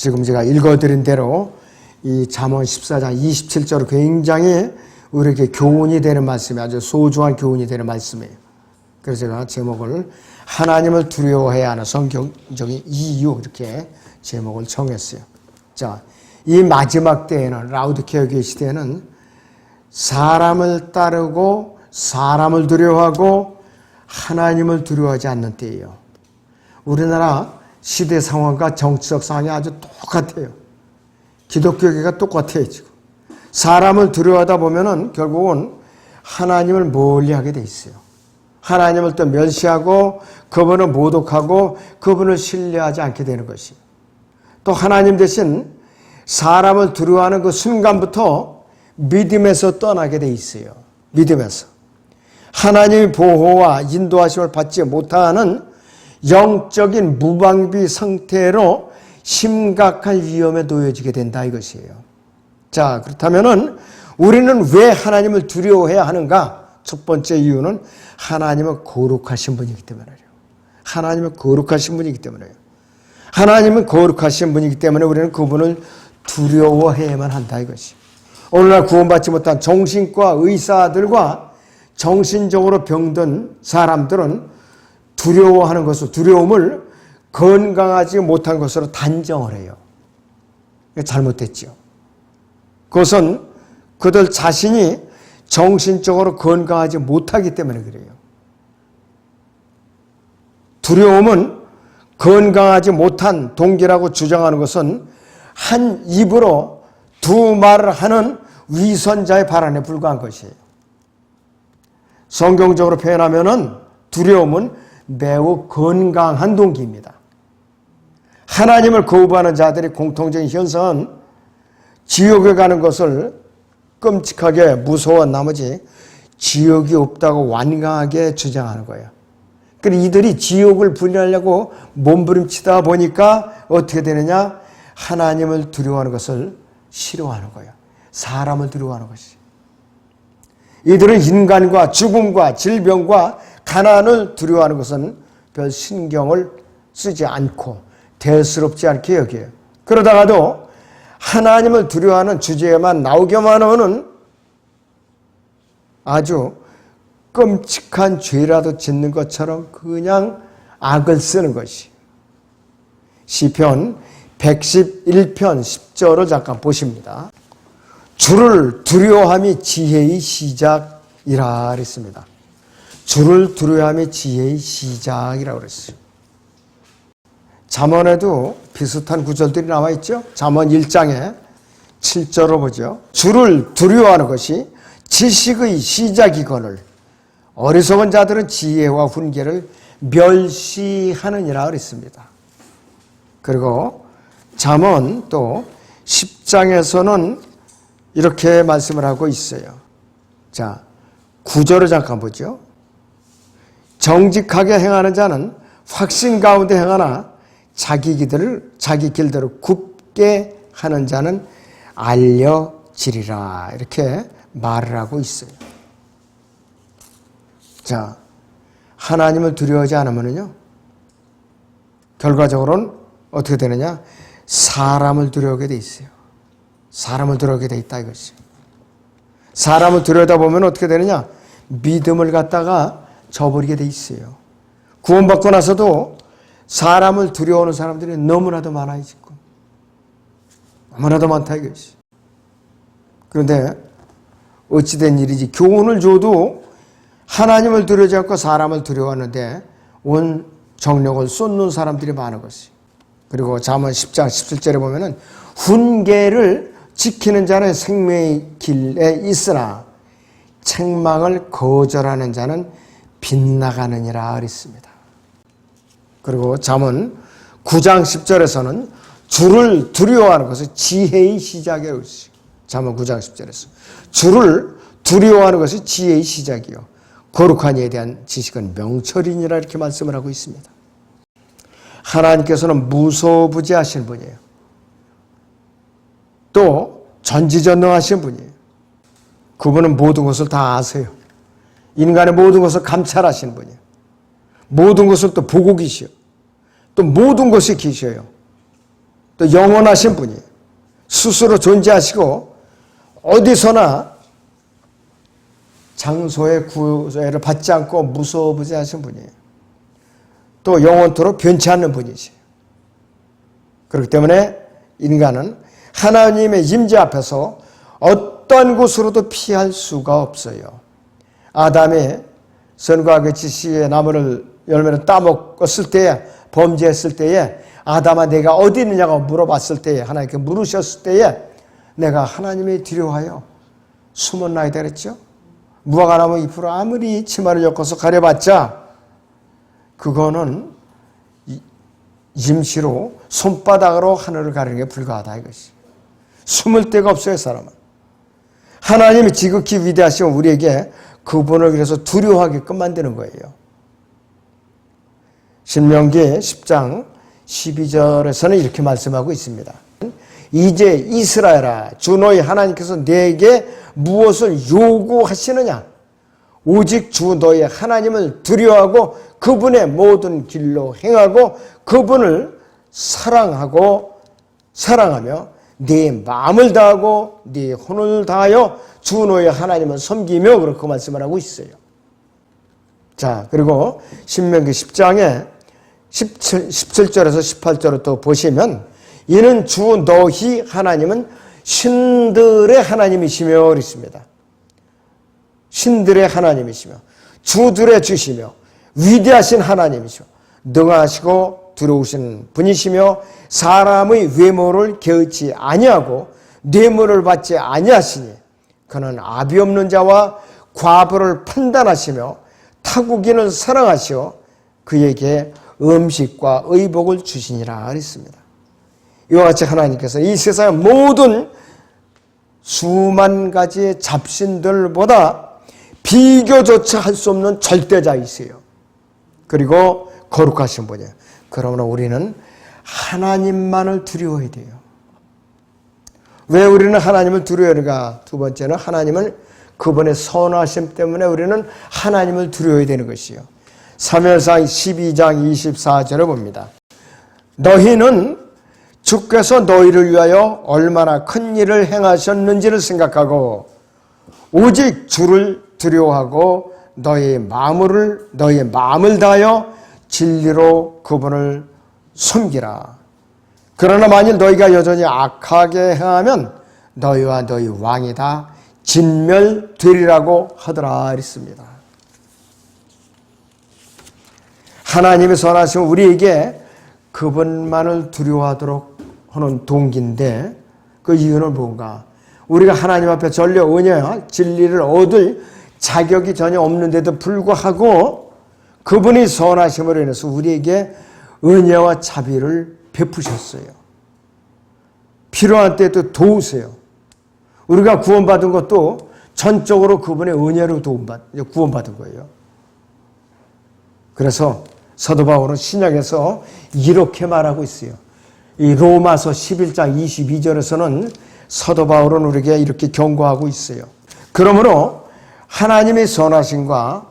지금 제가 읽어드린 대로 이 잠언 14장 27절로 굉장히 우리에게 교훈이 되는 말씀이 아주 소중한 교훈이 되는 말씀이에요. 그래서 제가 제목을 하나님을 두려워해야 하는 성경적인 이유 이렇게 제목을 정했어요. 자, 이 마지막 때에는 라우디케아 교회 시대에는 사람을 따르고 사람을 두려워하고 하나님을 두려워하지 않는 때예요. 우리나라 시대 상황과 정치적 상황이 아주 똑같아요. 기독교계가 똑같아요, 지금. 사람을 두려워하다 보면은 결국은 하나님을 멀리하게 돼 있어요. 하나님을 또 멸시하고 그분을 모독하고 그분을 신뢰하지 않게 되는 것이. 또 하나님 대신 사람을 두려워하는 그 순간부터 믿음에서 떠나게 돼 있어요. 믿음에서. 하나님의 보호와 인도하심을 받지 못하는 영적인 무방비 상태로 심각한 위험에 놓여지게 된다 이것이에요. 자, 그렇다면은 우리는 왜 하나님을 두려워해야 하는가? 첫 번째 이유는 하나님은 거룩하신 분이기 때문이에요. 하나님은 거룩하신 분이기 때문이에요. 하나님은 거룩하신 분이기 때문에 우리는 그분을 두려워해야만 한다 이것이. 오늘날 구원받지 못한 정신과 의사들과 정신적으로 병든 사람들은 두려워하는 것을, 두려움을 건강하지 못한 것으로 단정을 해요. 잘못됐죠. 그것은 그들 자신이 정신적으로 건강하지 못하기 때문에 그래요. 두려움은 건강하지 못한 동기라고 주장하는 것은 한 입으로 두 말을 하는 위선자의 발언에 불과한 것이에요. 성경적으로 표현하면은 두려움은 매우 건강한 동기입니다. 하나님을 거부하는 자들의 공통적인 현상은 지옥에 가는 것을 끔찍하게 무서워한 나머지 지옥이 없다고 완강하게 주장하는 거예요. 그러니까 이들이 지옥을 분리하려고 몸부림치다 보니까 어떻게 되느냐? 하나님을 두려워하는 것을 싫어하는 거예요. 사람을 두려워하는 것이. 이들은 인간과 죽음과 질병과 가난을 두려워하는 것은 별 신경을 쓰지 않고 대수롭지 않게 여겨요. 그러다가도 하나님을 두려워하는 주제에만 나오기만 하는 아주 끔찍한 죄라도 짓는 것처럼 그냥 악을 쓰는 것이. 시편 111편 10절을 잠깐 보십니다. 주를 두려워함이 지혜의 시작이라 그랬습니다. 주를 두려워함이 지혜의 시작이라고 그랬어요. 잠언에도 비슷한 구절들이 나와 있죠. 잠언 1장에 7절을 보죠. 주를 두려워하는 것이 지식의 시작이거늘 어리석은 자들은 지혜와 훈계를 멸시하느니라 그랬습니다. 그리고 잠언 또 10장에서는 이렇게 말씀을 하고 있어요. 자, 9절을 잠깐 보죠. 정직하게 행하는 자는 확신 가운데 행하나 자기 길대로 굽게 하는 자는 알려지리라. 이렇게 말을 하고 있어요. 자, 하나님을 두려워하지 않으면요, 결과적으로는 어떻게 되느냐? 사람을 두려워하게 돼 있어요. 사람을 두려워하게 돼 있다 이것이. 사람을 두려워하다 보면 어떻게 되느냐? 믿음을 갖다가 저버리게 돼 있어요. 구원받고 나서도 사람을 두려워하는 사람들이 너무나도 많아요, 지금. 너무나도 많다 이것이. 그런데 어찌된 일이지? 교훈을 줘도 하나님을 두려워하지 않고 사람을 두려워하는데 온 정력을 쏟는 사람들이 많은 것이. 그리고 잠언 10장 17절에 보면은 훈계를 지키는 자는 생명의 길에 있으나 책망을 거절하는 자는 빗나가느니라 그랬습니다. 그리고 잠언 9장 10절에서는 주를 두려워하는 것은 지혜의 시작이라고 했어요. 잠언 9장 10절에서 주를 두려워하는 것이 지혜의 시작이요 거룩한 이에 대한 지식은 명철이니라 이렇게 말씀을 하고 있습니다. 하나님께서는 무소부지하신 분이에요. 또 전지전능하신 분이에요. 그분은 모든 것을 다 아세요. 인간의 모든 것을 감찰하시는 분이에요. 모든 것을 또 보고 계시오. 또 모든 것이 계셔요. 또 영원하신 분이 스스로 존재하시고 어디서나 장소의 구애를 받지 않고 무소부재하신 분이에요. 또 영원토록 변치 않는 분이지. 그렇기 때문에 인간은 하나님의 임재 앞에서 어떠한 곳으로도 피할 수가 없어요. 아담이 선과 그 지식의 나무를 열매를 따먹었을 때에, 범죄했을 때에 아담아 내가 어디 있느냐고 물어봤을 때에, 하나님께 물으셨을 때에 내가 하나님이 두려워하여 숨었나이다 그랬죠. 무화과나무 잎으로 아무리 치마를 엮어서 가려봤자 그거는 임시로 손바닥으로 하늘을 가리는 게 불가하다 이것이. 숨을 데가 없어요 사람은. 하나님이 지극히 위대하시면 우리에게 그분을 그래서 두려워하게끔 만드는 거예요. 신명기 10장 12절에서는 이렇게 말씀하고 있습니다. 이제 이스라엘아 주 너희 하나님께서 내게 무엇을 요구하시느냐? 오직 주 너희 하나님을 두려워하고 그분의 모든 길로 행하고 그분을 사랑하며 네 마음을 다하고 네 혼을 다하여 주 너희 하나님을 섬기며 그렇게 말씀을 하고 있어요. 자, 그리고 신명기 10장에 17절에서 18절을 또 보시면 이는 주 너희 하나님은 신들의 하나님이시며 그랬습니다. 신들의 하나님이시며 주들의 주시며 위대하신 하나님이시며 능하시고 두려우신 분이시며 사람의 외모를 개의치 아니하고 뇌물을 받지 아니하시니 그는 아비 없는 자와 과부를 판단하시며 타국인을 사랑하시어 그에게 음식과 의복을 주시니라 그랬습니다. 이와 같이 하나님께서 이 세상의 모든 수만 가지의 잡신들보다 비교조차 할 수 없는 절대자이세요. 그리고 거룩하신 분이에요. 그러므로 우리는 하나님만을 두려워해야 돼요. 왜 우리는 하나님을 두려워하는가? 두 번째는 하나님을 그분의 선하심 때문에 우리는 하나님을 두려워해야 되는 것이요. 사무엘상 12장 24절을 봅니다. 너희는 주께서 너희를 위하여 얼마나 큰 일을 행하셨는지를 생각하고 오직 주를 두려워하고 너희의 마음을 다하여 진리로 그분을 섬기라. 그러나 만일 너희가 여전히 악하게 행하면 너희와 너희 왕이 다 진멸되리라고 하더라 했습니다. 하나님의 선하심은 우리에게 그분만을 두려워하도록 하는 동기인데 그 이유는 뭔가? 우리가 하나님 앞에 전려 은혜와 진리를 얻을 자격이 전혀 없는데도 불구하고 그분이 선하심으로 인해서 우리에게 은혜와 자비를 베푸셨어요. 필요한 때 또 도우세요. 우리가 구원받은 것도 전적으로 그분의 은혜로 구원받은 거예요. 그래서 사도 바울은 신약에서 이렇게 말하고 있어요. 이 로마서 11장 22절에서는 사도 바울은 우리에게 이렇게 경고하고 있어요. 그러므로 하나님의 선하심과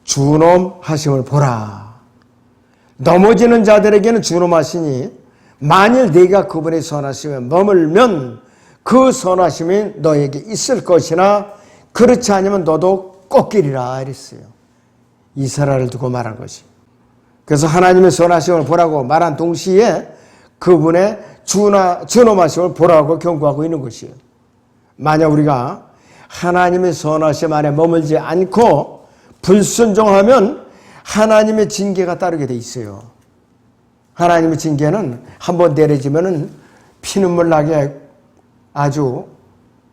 준엄하심을 보라. 넘어지는 자들에게는 준엄하시니 만일 네가 그분의 선하심에 머물면 그 선하심이 너에게 있을 것이나 그렇지 않으면 너도 꺾이리라 이랬어요. 이스라엘을 두고 말한 것이. 그래서 하나님의 선하심을 보라고 말한 동시에 그분의 준엄하심을 보라고 경고하고 있는 것이에요. 만약 우리가 하나님의 선하심 안에 머물지 않고 불순종하면 하나님의 징계가 따르게 돼 있어요. 하나님의 징계는 한번 내려지면 피눈물 나게 아주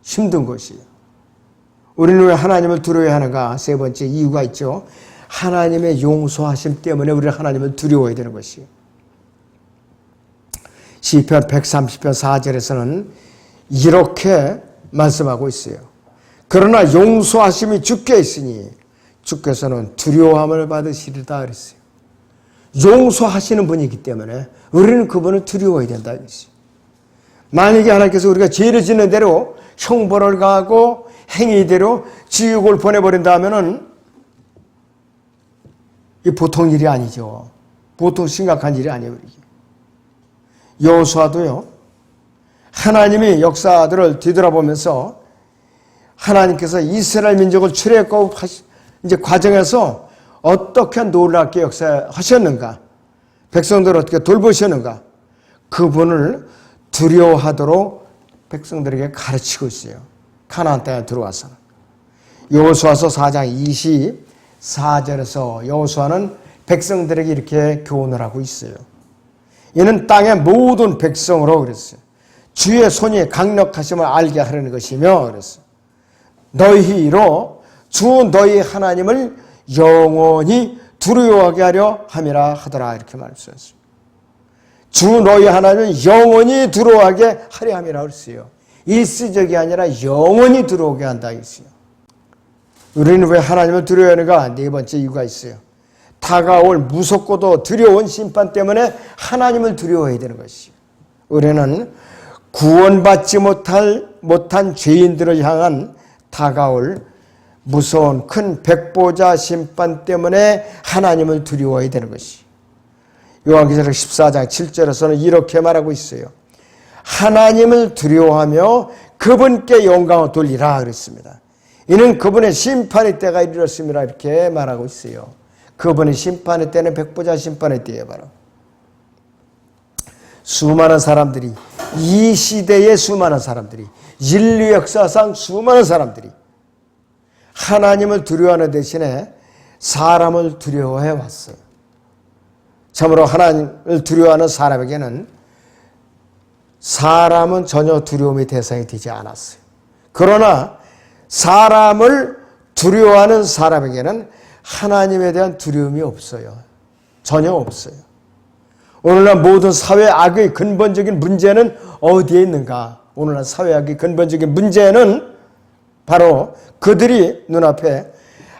힘든 것이에요. 우리는 왜 하나님을 두려워해야 하는가? 세 번째 이유가 있죠. 하나님의 용서하심 때문에 우리는 하나님을 두려워해야 되는 것이에요. 시편 130편 4절에서는 이렇게 말씀하고 있어요. 그러나 용서하심이 주께 있으니 주께서는 두려움을 받으시리다 그랬어요. 용서하시는 분이기 때문에 우리는 그분을 두려워해야 된다 이것이. 만약에 하나님께서 우리가 죄를 짓는 대로 형벌을 가하고 행위대로 지옥을 보내버린다 하면은 이 보통 일이 아니죠. 보통 심각한 일이 아니에요. 여호수아도요. 하나님이 역사들을 뒤돌아보면서 하나님께서 이스라엘 민족을 출애굽 이제 과정에서 어떻게 놀랍게 역사하셨는가, 백성들을 어떻게 돌보셨는가, 그분을 두려워하도록 백성들에게 가르치고 있어요. 가나안 땅에 들어와서는. 여호수아서 4장 24절에서 여호수아는 백성들에게 이렇게 교훈을 하고 있어요. 이는 땅의 모든 백성으로 그랬어요. 주의 손이 강력하심을 알게 하려는 것이며 그랬어요. 너희로 주 너희 하나님을 영원히 두려워하게 하려 함이라 하더라, 이렇게 말씀하셨습니다. 주 너희 하나님을 영원히 두려워하게 하려 함이라 그랬어요. 일시적이 아니라 영원히 들어오게 한다 했어요. 우리는 왜 하나님을 두려워하는가? 네 번째 이유가 있어요. 다가올 무섭고도 두려운 심판 때문에 하나님을 두려워해야 되는 것이요. 우리는 구원받지 못한 죄인들을 향한 다가올 무서운 큰 백보자 심판 때문에 하나님을 두려워해야 되는 것이요. 요한계시록 14장 7절에서는 이렇게 말하고 있어요. 하나님을 두려워하며 그분께 영광을 돌리라 그랬습니다. 이는 그분의 심판의 때가 이르렀습니다, 이렇게 말하고 있어요. 그분의 심판의 때는 백보자 심판의 때예요. 바로 수많은 사람들이, 이 시대의 수많은 사람들이, 인류 역사상 수많은 사람들이 하나님을 두려워하는 대신에 사람을 두려워해 왔어요. 참으로 하나님을 두려워하는 사람에게는 사람은 전혀 두려움의 대상이 되지 않았어요. 그러나 사람을 두려워하는 사람에게는 하나님에 대한 두려움이 없어요. 전혀 없어요. 오늘날 모든 사회악의 근본적인 문제는 어디에 있는가? 오늘날 사회악의 근본적인 문제는 바로 그들이 눈앞에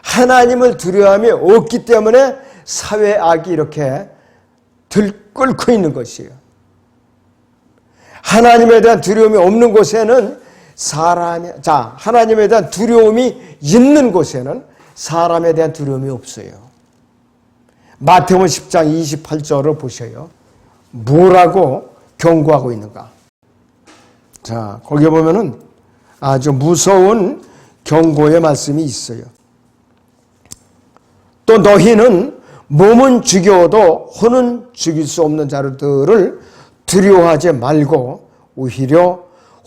하나님을 두려움이 없기 때문에 사회악이 이렇게 들끓고 있는 것이에요. 하나님에 대한 두려움이 없는 곳에는 하나님에 대한 두려움이 있는 곳에는 사람에 대한 두려움이 없어요. 마태복음 10장 28절을 보셔요. 뭐라고 경고하고 있는가? 자, 거기에 보면은 아주 무서운 경고의 말씀이 있어요. 또 너희는 몸은 죽여도 혼은 죽일 수 없는 자들을 두려워하지 말고 오히려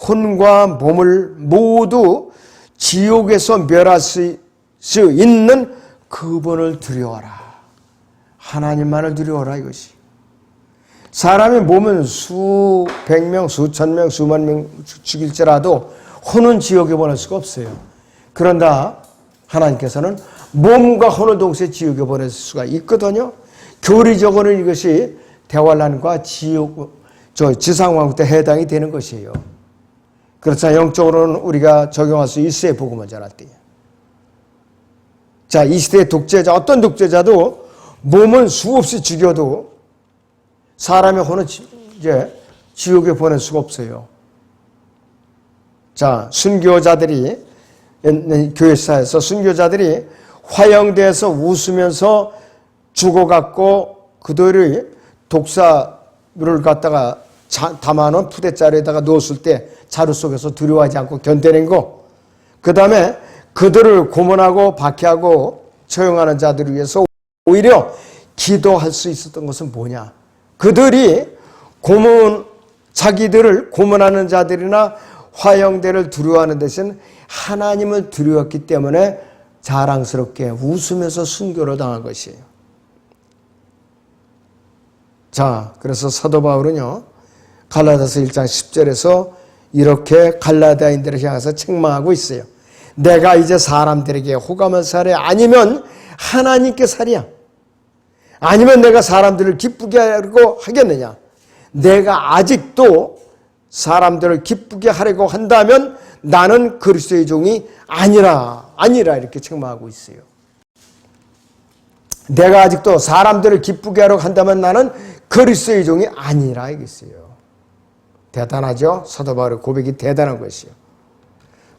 혼과 몸을 모두 지옥에서 멸할 수 있는 그분을 두려워하라. 하나님만을 두려워하라 이것이. 사람의 몸은 수백 명, 수천 명, 수만 명 죽일지라도 혼은 지옥에 보낼 수가 없어요. 그런다 하나님께서는 몸과 혼을 동시에 지옥에 보낼 수가 있거든요. 교리적으로는 이것이 대환란과 지상왕국 때 해당이 되는 것이에요. 그렇잖아요. 영적으로는 우리가 적용할 수 있어야 복음을 전할 때요. 자, 이 시대의 독재자, 어떤 독재자도 몸은 수없이 죽여도 사람의 혼은 이제 지옥에 보낼 수가 없어요. 자, 순교자들이, 교회사에서 순교자들이 화형대에서 웃으면서 죽어갔고 그들이 독사를 갖다가 담아놓은 푸대자루에다가 넣었을 때 자루 속에서 두려워하지 않고 견뎌낸 거, 그 다음에 그들을 고문하고 박해하고 처형하는 자들을 위해서 오히려 기도할 수 있었던 것은 뭐냐? 그들이 자기들을 고문하는 자들이나 화형대를 두려워하는 대신 하나님을 두려웠기 때문에 자랑스럽게 웃으면서 순교를 당한 것이에요. 자, 그래서 사도 바울은요, 갈라디아서 1장 10절에서 이렇게 갈라디아인들을 향해서 책망하고 있어요. 내가 이제 사람들에게 호감을 사랴? 아니면 하나님께 사랴? 아니면 내가 사람들을 기쁘게 하려고 하겠느냐? 내가 아직도 사람들을 기쁘게 하려고 한다면 나는 그리스도의 종이 아니라 이렇게 책망하고 있어요. 내가 아직도 사람들을 기쁘게 하려고 한다면 나는 그리스도의 종이 아니라 이겠어요. 대단하죠? 사도 바울의 고백이 대단한 것이요.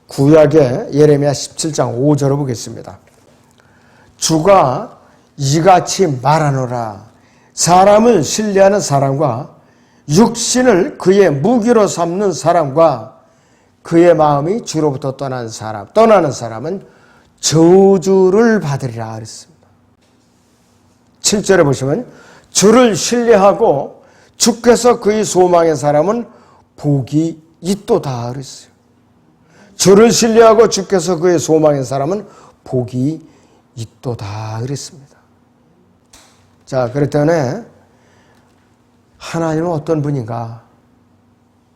구약의 예레미야 17장 5절을 보겠습니다. 주가 이같이 말하노라. 사람을 신뢰하는 사람과 육신을 그의 무기로 삼는 사람과 그의 마음이 주로부터 떠나는 사람은 저주를 받으리라 그랬습니다. 7절에 보시면 주를 신뢰하고 주께서 그의 소망의 사람은 복이 있도다 그랬어요. 주를 신뢰하고 주께서 그의 소망의 사람은 복이 있도다 그랬습니다. 자, 그랬더니 하나님은 어떤 분인가?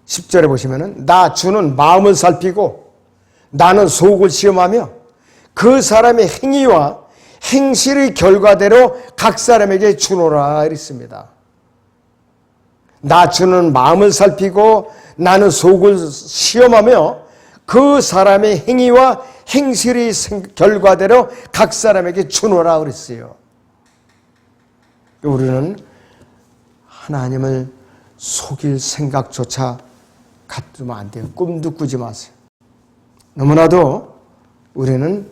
10절에 보시면은 나 주는 마음을 살피고 나는 속을 시험하며 그 사람의 행위와 행실의 결과대로 각 사람에게 주노라 이랬습니다. 나 주는 마음을 살피고 나는 속을 시험하며 그 사람의 행위와 행실의 결과대로 각 사람에게 주노라 그랬어요. 우리는 하나님을 속일 생각조차 갖두면 안 돼요. 꿈도 꾸지 마세요. 너무나도 우리는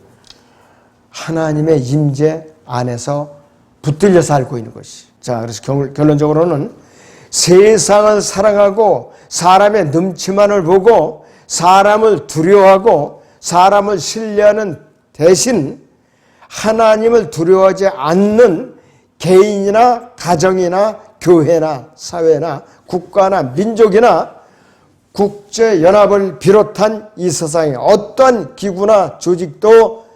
하나님의 임재 안에서 붙들려 살고 있는 것이. 자, 그래서 결론적으로는 세상을 사랑하고 사람의 넘치만을 보고 사람을 두려워하고 사람을 신뢰하는 대신 하나님을 두려워하지 않는 개인이나 가정이나 교회나 사회나 국가나 민족이나 국제연합을 비롯한 이 세상의 어떠한 기구나 조직도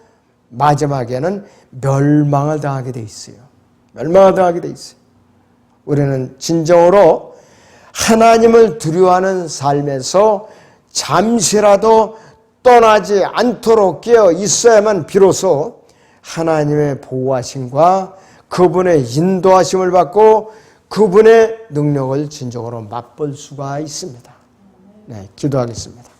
마지막에는 멸망을 당하게 돼 있어요. 멸망을 당하게 돼 있어요. 우리는 진정으로 하나님을 두려워하는 삶에서 잠시라도 떠나지 않도록 깨어 있어야만 비로소 하나님의 보호하심과 그분의 인도하심을 받고 그분의 능력을 진정으로 맛볼 수가 있습니다. 네, 기도하겠습니다.